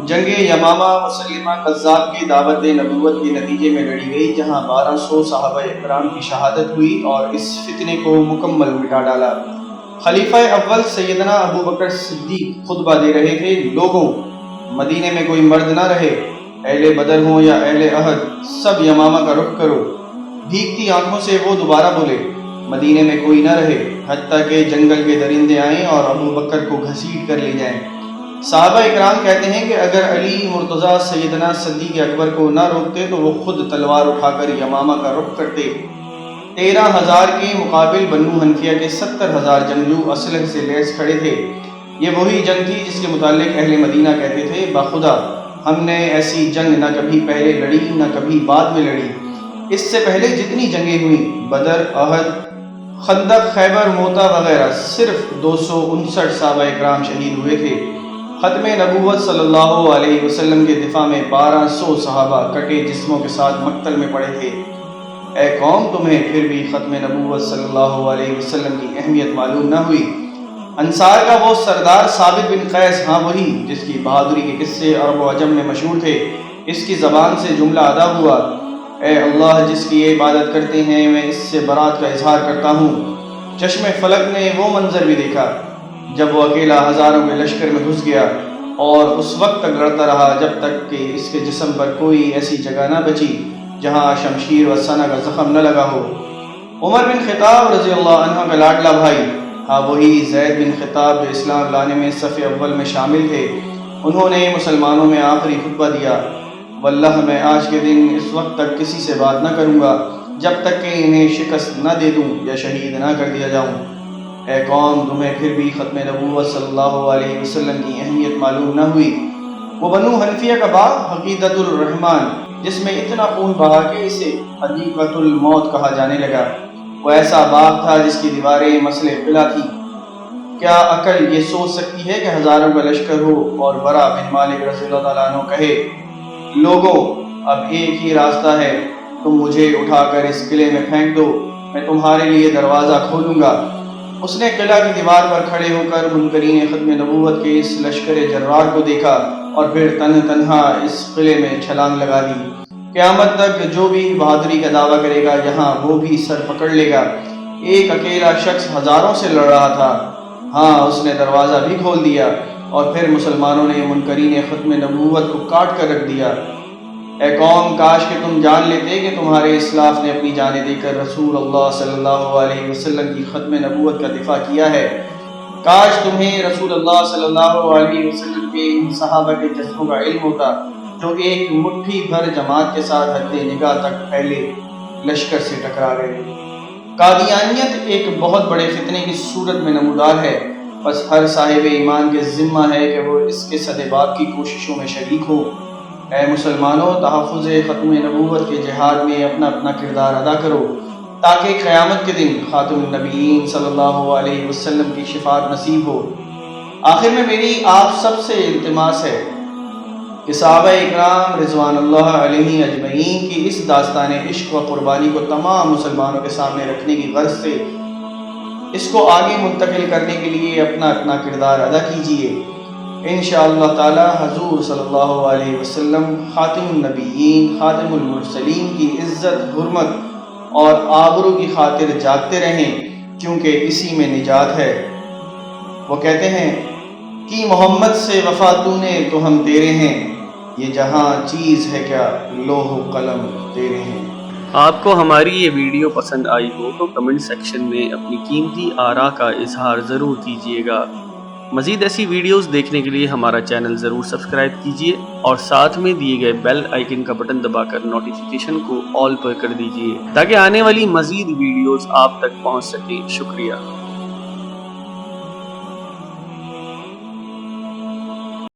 جنگ یمامہ مسلمہ قذاب کی دعوت نبوت کے نتیجے میں لڑی گئی، جہاں 1200 صحابہ اکرام کی شہادت ہوئی اور اس فتنے کو مکمل مٹا ڈالا۔ خلیفہ اول سیدنا ابو بکر صدیق خطبہ دے رہے تھے، لوگوں مدینے میں کوئی مرد نہ رہے، اہل بدر ہوں یا اہل عہد، سب یمامہ کا رخ کرو۔ بھیگتی آنکھوں سے وہ دوبارہ بولے، مدینے میں کوئی نہ رہے حتیٰ کہ جنگل کے درندے آئیں اور ابو بکر کو گھسیٹ کر لے جائیں۔ صحابہ اکرام کہتے ہیں کہ اگر علی مرتضیٰ سیدنا صدیق اکبر کو نہ روکتے تو وہ خود تلوار اٹھا کر یمامہ کا رخ کرتے۔ 13,000 کے مقابل بنو حنفیہ کے 70,000 جنگجو اسلحے سے لیس کھڑے تھے۔ یہ وہی جنگ تھی جس کے متعلق اہل مدینہ کہتے تھے، باخدا ہم نے ایسی جنگ نہ کبھی پہلے لڑی نہ کبھی بعد میں لڑی۔ اس سے پہلے جتنی جنگیں ہوئیں، بدر، احد، خندق، خیبر، موتا وغیرہ، صرف 259 صحابہ اکرام شہید ہوئے تھے۔ ختم نبوت صلی اللہ علیہ وسلم کے دفاع میں 1200 صحابہ کٹے جسموں کے ساتھ مقتل میں پڑے تھے۔ اے قوم، تمہیں پھر بھی ختم نبوت صلی اللہ علیہ وسلم کی اہمیت معلوم نہ ہوئی؟ انصار کا وہ سردار ثابت بن قیس، ہاں وہی جس کی بہادری کے قصے عرب و عجم میں مشہور تھے، اس کی زبان سے جملہ ادا ہوا، اے اللہ جس کی یہ عبادت کرتے ہیں میں اس سے برات کا اظہار کرتا ہوں۔ چشم فلک نے وہ منظر بھی دیکھا جب وہ اکیلا ہزاروں کے لشکر میں گھس گیا، اور اس وقت تک لڑتا رہا جب تک کہ اس کے جسم پر کوئی ایسی جگہ نہ بچی جہاں شمشیر و سنہ کا زخم نہ لگا ہو۔ عمر بن خطاب رضی اللہ عنہ کا لاڈلا بھائی، ہاں وہی زید بن خطاب جو اسلام لانے میں صف اول میں شامل تھے، انہوں نے مسلمانوں میں آخری خطبہ دیا، واللہ میں آج کے دن اس وقت تک کسی سے بات نہ کروں گا جب تک کہ انہیں شکست نہ دے دوں یا شہید نہ کر دیا جاؤں۔ اے قوم، تمہیں پھر بھی ختم نبوت صلی اللہ علیہ وسلم کی اہمیت معلوم نہ ہوئی؟ وہ بنو حنفیہ کا باغ حقیقت الرحمن، جس میں اتنا خون بہا کہ اسے حدیقۃ الموت کہا جانے لگا، وہ ایسا باغ تھا جس کی دیواریں مسئلے قلعہ تھی۔ کیا عقل یہ سوچ سکتی ہے کہ ہزاروں کا لشکر ہو اور برا بن مالک رضی اللہ تعالیٰ عنہ کہے، لوگوں اب ایک ہی راستہ ہے، تم مجھے اٹھا کر اس قلعے میں پھینک دو، میں تمہارے لیے دروازہ کھولوں گا۔ اس نے قلعہ کی دیوار پر کھڑے ہو کر منکرین ختم نبوت کے اس لشکر جرار کو دیکھا اور پھر تنہا اس قلعے میں چھلانگ لگا دی۔ قیامت تک جو بھی بہادری کا دعویٰ کرے گا یہاں وہ بھی سر پکڑ لے گا۔ ایک اکیلا شخص ہزاروں سے لڑ رہا تھا، ہاں اس نے دروازہ بھی کھول دیا، اور پھر مسلمانوں نے منکرین ختم نبوت کو کاٹ کر رکھ دیا۔ اے قوم، کاش کہ تم جان لیتے کہ تمہارے اسلاف نے اپنی جانیں دے کر رسول اللہ صلی اللہ علیہ وسلم کی ختم نبوت کا دفاع کیا ہے۔ کاش تمہیں رسول اللہ صلی اللہ علیہ وسلم کے ان صحابہ کے جذبوں کا علم ہوتا جو ایک مٹھی بھر جماعت کے ساتھ حد نگاہ تک پھیلے لشکر سے ٹکرا گئے۔ قادیانیت ایک بہت بڑے فتنے کی صورت میں نمودار ہے، بس ہر صاحب ایمان کے ذمہ ہے کہ وہ اس کے سدباب کی کوششوں میں شریک ہو۔ اے مسلمانوں، تحفظ ختم نبوت کے جہاد میں اپنا اپنا کردار ادا کرو تاکہ قیامت کے دن خاتم النبیین صلی اللہ علیہ وسلم کی شفاعت نصیب ہو۔ آخر میں میری آپ سب سے التماس ہے کہ صحابہ اکرام رضوان اللہ علیہ اجمعین کی اس داستان عشق و قربانی کو تمام مسلمانوں کے سامنے رکھنے کی غرض سے اس کو آگے منتقل کرنے کے لیے اپنا اپنا کردار ادا کیجیے۔ انشاءاللہ تعالی حضور صلی اللہ علیہ وسلم خاتم النبیین خاتم المرسلین کی عزت، حرمت اور آبرو کی خاطر جاگتے رہیں، کیونکہ اسی میں نجات ہے۔ وہ کہتے ہیں کہ محمد سے وفا تو نے تو ہم تیرے ہیں، یہ جہاں چیز ہے کیا لوح و قلم تیرے ہیں۔ آپ کو ہماری یہ ویڈیو پسند آئی ہو تو کمنٹ سیکشن میں اپنی قیمتی آراء کا اظہار ضرور کیجیے گا۔ مزید ایسی ویڈیوز دیکھنے کے لیے ہمارا چینل ضرور سبسکرائب کیجیے اور ساتھ میں دیے گئے بیل آئیکن کا بٹن دبا کر نوٹیفیکیشن کو آل پر کر دیجیے تاکہ آنے والی مزید ویڈیوز آپ تک پہنچ سکیں۔ شکریہ۔